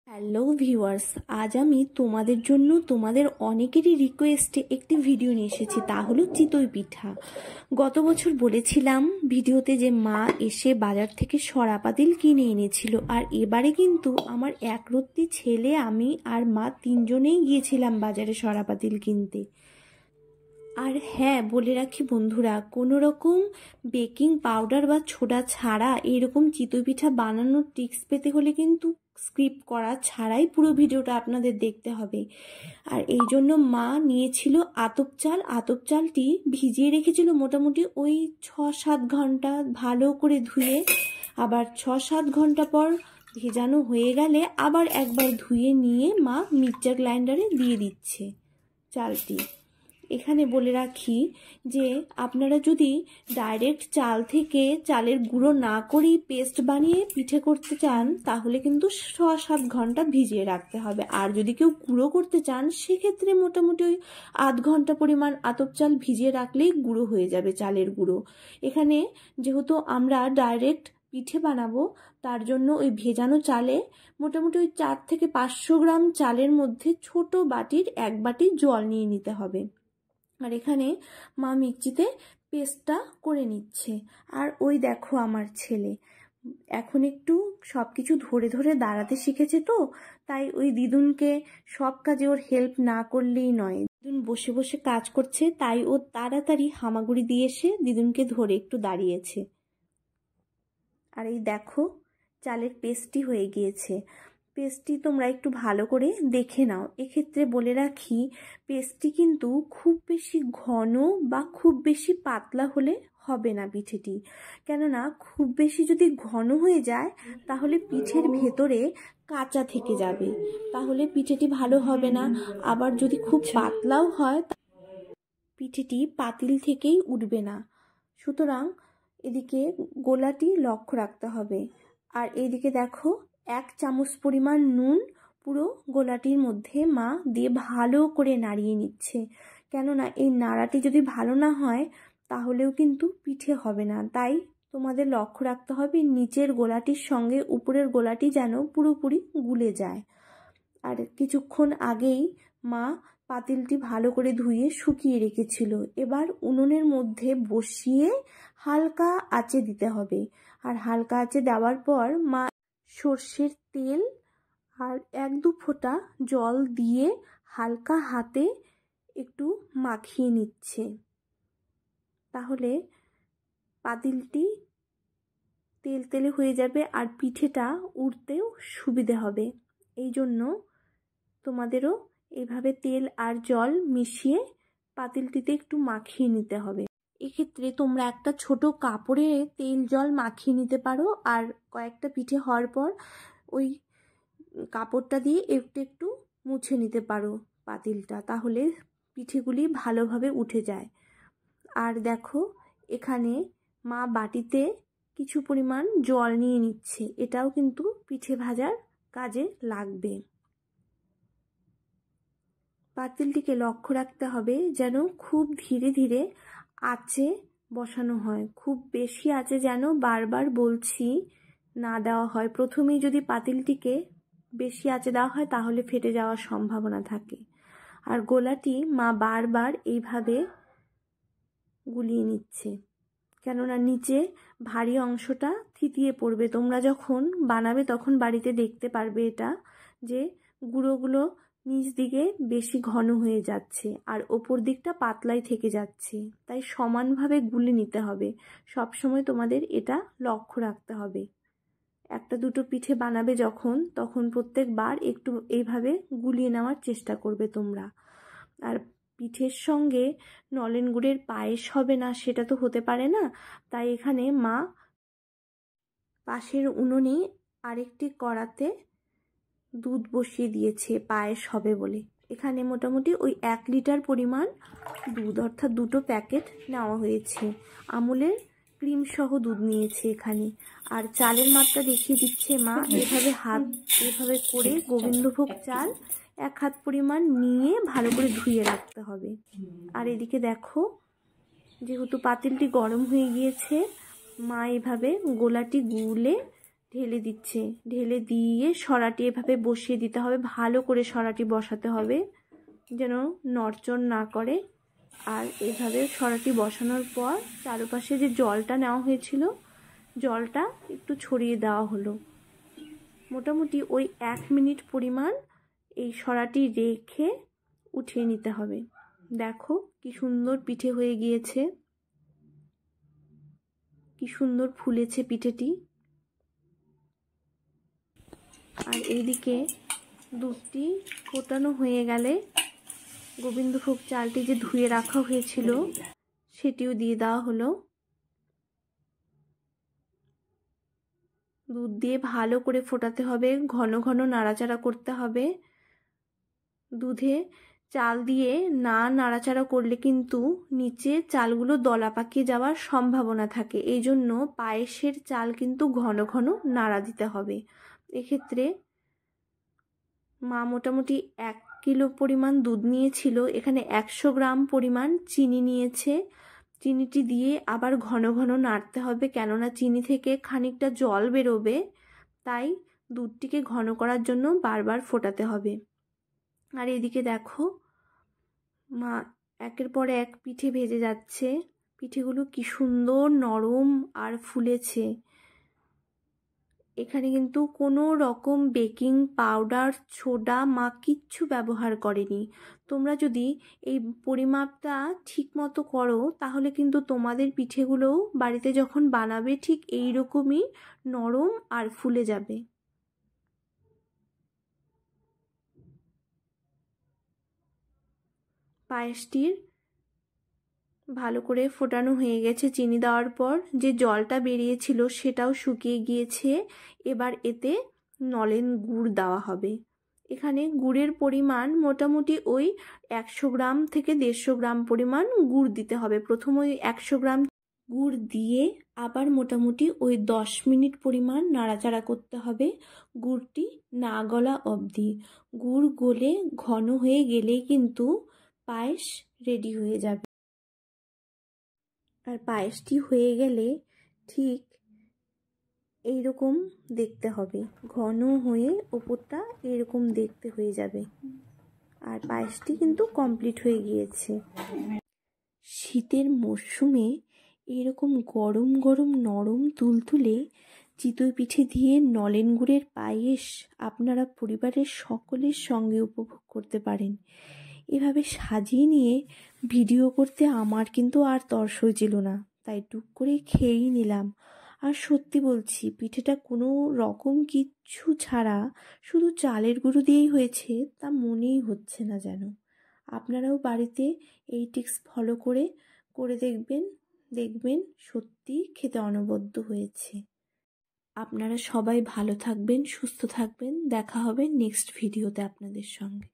Hello viewers, আজ আমি তোমাদের জন্য তোমাদের অনেকেরই রিকোয়েস্টে একটি ভিডিও নিয়ে এসেছি, তা হলো চিতই পিঠা। গত বছর বলেছিলাম ভিডিওতে যে মা এসে বাজার থেকে সরা পাতিল কিনে এনেছিল, আর এবারে কিন্তু আমার একরত্তি ছেলে, আমি আর মা তিনজনেই গিয়েছিলাম বাজারে সরা পাতিল কিনতে। আর হ্যাঁ, বলে রাখি বন্ধুরা, কোনো রকম বেকিং পাউডার বা ছোড়া ছাড়া এরকম চিতই পিঠা বানানোর টিপস পেতে হলে কিন্তু স্কিপ করা ছাড়াই পুরো ভিডিওটা আপনাদের দেখতে হবে। আর এই জন্য মা নিয়েছিল আতপ চাল। আতপ চালটি ভিজিয়ে রেখেছিল মোটামুটি ওই 6-7 ঘন্টা, ভালো করে ধুয়ে। আবার 6-7 ঘন্টা পর ভেজানো হয়ে গেলে আবার একবার ধুয়ে নিয়ে মা মিক্সচার গ্রাইন্ডারে দিয়ে দিচ্ছে চালটি। এখানে বলে রাখি যে আপনারা যদি ডাইরেক্ট চাল থেকে চালের গুঁড়ো না করেই পেস্ট বানিয়ে পিঠে করতে চান, তাহলে কিন্তু 6-7 ঘন্টা ভিজিয়ে রাখতে হবে। আর যদি কেউ গুঁড়ো করতে চান, সেক্ষেত্রে মোটামুটি ওই আধ ঘন্টা পরিমাণ আতপ চাল ভিজিয়ে রাখলেই গুঁড়ো হয়ে যাবে, চালের গুঁড়ো। এখানে যেহেতু আমরা ডাইরেক্ট পিঠে বানাবো, তার জন্য ওই ভেজানো চালে মোটামুটি ওই 4 থেকে 500 গ্রাম চালের মধ্যে ছোট বাটির 1 বাটি জল নিয়ে নিতে হবে। আর এখানে মা মিক্সিতে পেস্টটা করে নিচ্ছে। আর ওই দেখো আমার ছেলে এখন একটু সব কিছু ধরে ধরে দাঁড়াতে শিখেছে, তো তাই ওই দিদুনকে সব কাজে ওর হেল্প না করলেই নয়। দিদুন বসে বসে কাজ করছে, তাই ও তাড়াতাড়ি হামাগুড়ি দিয়ে এসে দিদুনকে ধরে একটু দাঁড়িয়েছে। আর এই দেখো চালের পেস্টটি হয়ে গিয়েছে। পেস্টটি তোমরা একটু ভালো করে দেখে নাও। এক্ষেত্রে বলে রাখি, পেস্টটি কিন্তু খুব বেশি ঘন বা খুব বেশি পাতলা হলে হবে না পিঠেটি। কেননা খুব বেশি যদি ঘন হয়ে যায়, তাহলে পিঠের ভেতরে কাঁচা থেকে যাবে, তাহলে পিঠেটি ভালো হবে না। আবার যদি খুব পাতলাও হয়, পিঠেটি পাতিল থেকেই উঠবে না। সুতরাং এদিকে গোলাটি লক্ষ্য রাখতে হবে। আর এইদিকে দেখো 1 চামচ পরিমাণ নুন পুরো গোলাটির মধ্যে মা দিয়ে ভালো করে নাড়িয়ে নিচ্ছে। কেননা এই নাড়াটি যদি ভালো না হয়, তাহলেও কিন্তু পিঠে হবে না। তাই তোমাদের লক্ষ্য রাখতে হবে নিচের গোলাটির সঙ্গে উপরের গোলাটি যেন পুরোপুরি গুলে যায়। আর কিছুক্ষণ আগেই মা পাতিলটি ভালো করে ধুয়ে শুকিয়ে রেখেছিল। এবার উনুনের মধ্যে বসিয়ে হালকা আঁচে দিতে হবে। আর হালকা আঁচে দেওয়ার পর মা সর্ষের তেল আর 1-2 ফোঁটা জল দিয়ে হালকা হাতে একটু মাখিয়ে নিচ্ছে। তাহলে পাতিলটি তেল তেলে হয়ে যাবে আর পিঠেটা উঠতেও সুবিধে হবে। এই জন্য তোমাদেরও এইভাবে তেল আর জল মিশিয়ে পাতিলটিতে একটু মাখিয়ে নিতে হবে। এক্ষেত্রে তোমরা একটা ছোট কাপড়ে তেল জল মাখিয়ে নিতে পারো। আর কয়েকটা পিঠে হওয়ার পর ওই কাপড়টা দিয়ে একটু একটু মুছে নিতে পারো পাতিলটা, তাহলে পিঠেগুলি ভালোভাবে উঠে যায়। আর দেখো এখানে মা বাটিতে কিছু পরিমাণ জল নিয়ে নিচ্ছে, এটাও কিন্তু পিঠে ভাজার কাজে লাগবে। পাতিলটিকে লক্ষ্য রাখতে হবে যেন খুব ধীরে ধীরে আঁচে বসানো হয়। খুব বেশি আঁচে যেন, বারবার বলছি, না দেওয়া হয়। প্রথমেই যদি পাতিলটিকে বেশি আঁচে দেওয়া হয়, তাহলে ফেটে যাওয়ার সম্ভাবনা থাকে। আর গোলাটি মা বারবার এইভাবে গুলিয়ে নিচ্ছে, কেননা নিচে ভারী অংশটা থিতিয়ে পড়বে। তোমরা যখন বানাবে তখন বাড়িতে দেখতে পারবে এটা, যে গুঁড়োগুলো নিচ দিকে বেশি ঘন হয়ে যাচ্ছে আর ওপর দিকটা পাতলাই থেকে যাচ্ছে। তাই সমানভাবে গুলে নিতে হবে। সব সময় তোমাদের এটা লক্ষ্য রাখতে হবে। 1-2টো পিঠে বানাবে যখন, তখন প্রত্যেকবার একটু এইভাবে গুলিয়ে নেওয়ার চেষ্টা করবে তোমরা। আর পিঠের সঙ্গে নলেন গুড়ের পায়েস হবে না, সেটা তো হতে পারে না। তাই এখানে মা পাশের উনুনে আরেকটি কড়াতে দুধ বসিয়ে দিয়েছে পায়েস হবে বলে। এখানে মোটামুটি ওই 1 লিটার পরিমাণ দুধ, অর্থাৎ 2টো প্যাকেট নেওয়া হয়েছে। আমুলের ক্রিম সহ দুধ নিয়েছে এখানে। আর চালের মাপটা দেখিয়ে দিচ্ছে মা। এভাবে করে গোবিন্দভোগ চাল 1 হাত পরিমাণ নিয়ে ভালো করে ধুয়ে রাখতে হবে। আর এদিকে দেখো, যেহেতু পাতিলটি গরম হয়ে গিয়েছে, মা এভাবে গোলাটি গুলে ঢেলে দিচ্ছে। ঢেলে দিয়ে সরাটি এভাবে বসিয়ে দিতে হবে, ভালো করে সরাটি বসাতে হবে যেন নড়চড় না করে। আর এভাবে সরাটি বসানোর পর চারপাশে যে জলটা নেওয়া হয়েছিল জলটা একটু ছড়িয়ে দেওয়া হলো। মোটামুটি ওই 1 মিনিট পরিমাণ এই সরাটি রেখে উঠিয়ে নিতে হবে। দেখো কি সুন্দর পিঠে হয়ে গিয়েছে, কি সুন্দর ফুলেছে পিঠেটি। আর এইদিকে দুধটি ফোটানো হয়ে গেলে গোবিন্দভোগ চালটি যে ধুয়ে রাখা হয়েছিল সেটিও দিয়ে দেওয়া হলো। দুধ দিয়ে ভালো করে ফোটাতে হবে, ঘন ঘন নাড়াচাড়া করতে হবে। দুধে চাল দিয়ে না নাড়াচাড়া করলে কিন্তু নিচে চালগুলো দলা পাকিয়ে যাওয়ার সম্ভাবনা থাকে। এই জন্য পায়েসের চাল কিন্তু ঘন ঘন নাড়া দিতে হবে। এক্ষেত্রে মা মোটামুটি 1 কিলো পরিমাণ দুধ নিয়েছিল, এখানে 100 গ্রাম পরিমাণ চিনি নিয়েছে। চিনিটি দিয়ে আবার ঘন ঘন নাড়তে হবে, কেননা চিনি থেকে খানিকটা জল বেরোবে, তাই দুধটিকে ঘন করার জন্য বারবার ফোটাতে হবে। আর এদিকে দেখো মা একের পর এক পিঠে ভেজে যাচ্ছে। পিঠেগুলো কি সুন্দর নরম আর ফুলেছে। এখানে কিন্তু কোনো রকম বেকিং পাউডার, সোডা মা কিচ্ছু ব্যবহার করেনি। তোমরা যদি এই পরিমাপটা ঠিক মতো করো তাহলে কিন্তু তোমাদের পিঠেগুলোও বাড়িতে যখন বানাবে ঠিক এই রকমই নরম আর ফুলে যাবে। পায়েসটির ভালো করে ফোটানো হয়ে গেছে। চিনি দেওয়ার পর যে জলটা বেরিয়েছিল সেটাও শুকিয়ে গিয়েছে। এবার এতে নলেন গুড় দেওয়া হবে। এখানে গুড়ের পরিমাণ মোটামুটি ওই 100 গ্রাম থেকে 150 গ্রাম পরিমাণ গুড় দিতে হবে। প্রথমে ওই 100 গ্রাম গুড় দিয়ে আবার মোটামুটি ওই 10 মিনিট পরিমাণ নাড়াচাড়া করতে হবে গুড়টি না গলা অবধি। গুড় গলে ঘন হয়ে গেলেই কিন্তু পায়েস রেডি হয়ে যাবে। আর পায়েসটি হয়ে গেলে ঠিক এইরকম দেখতে হবে, ঘন হয়ে ওপরটা এরকম দেখতে হয়ে যাবে। আর পায়েসটি কিন্তু কমপ্লিট হয়ে গিয়েছে। শীতের মরশুমে এরকম গরম গরম নরম তুলতুলে চিতই পিঠে দিয়ে নলেন গুড়ের পায়েস আপনারা পরিবারের সকলের সঙ্গে উপভোগ করতে পারেন। এভাবে সাজিয়ে নিয়ে ভিডিও করতে আমার কিন্তু আর তর সইছিল না, তাই টুক করে খেয়েই নিলাম। আর সত্যি বলছি পিঠেটা কোনো রকম কিচ্ছু ছাড়া শুধু চালের গুঁড়ো দিয়েই হয়েছে তা মনেই হচ্ছে না যেন। আপনারাও বাড়িতে এই টিপস ফলো করে দেখবেন সত্যি খেতে অনবদ্য হয়েছে। আপনারা সবাই ভালো থাকবেন, সুস্থ থাকবেন। দেখা হবে নেক্সট ভিডিওতে আপনাদের সঙ্গে।